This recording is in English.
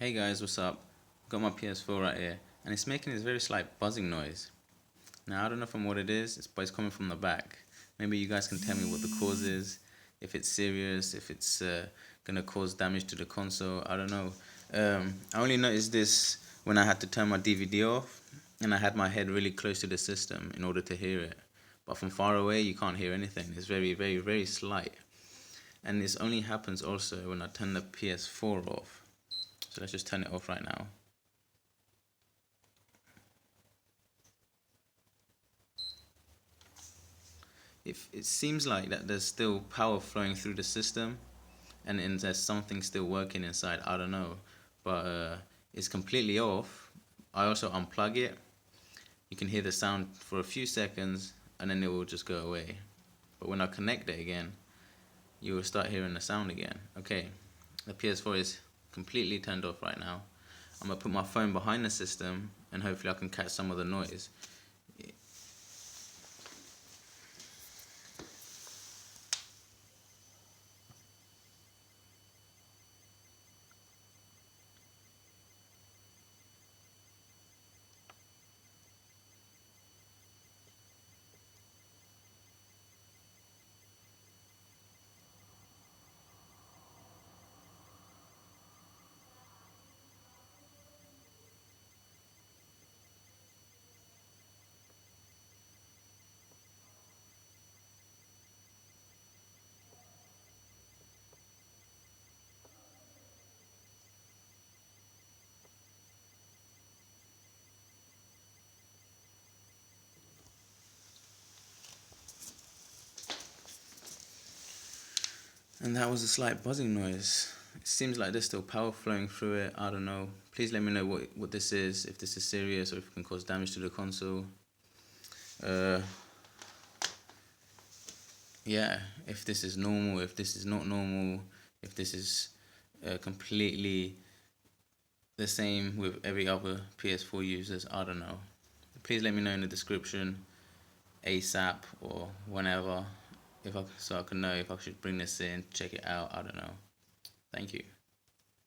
Hey guys, what's up? Got my PS4 right here, and it's making this very slight buzzing noise. Now I don't know from what it is, but it's coming from the back. Maybe you guys can tell me what the cause is, if it's serious, if it's gonna cause damage to the console. I don't know. I only noticed this when I had to turn my DVD off, and I had my head really close to the system in order to hear it. But from far away, you can't hear anything. It's very, very, very slight. And this only happens also when I turn the PS4 off. So let's just turn it off right now. If it seems like that there's still power flowing through the system, and there's something still working inside. I don't know, but it's completely off. I also unplug it. You can hear the sound for a few seconds, and then it will just go away. But when I connect it again, you will start hearing the sound again. Okay, the PS4 is completely turned off right now. I'm gonna put my phone behind the system, and hopefully I can catch some of the noise. And that was a slight buzzing noise. It seems like there's still power flowing through it. I don't know. Please let me know what this is, if this is serious or if it can cause damage to the console. Uh, yeah, if this is normal, if this is not normal, if this is completely the same with every other PS4 users, I don't know. Please let me know in the description ASAP or whenever, so I can know if I should bring this in, check it out. I don't know. Thank you.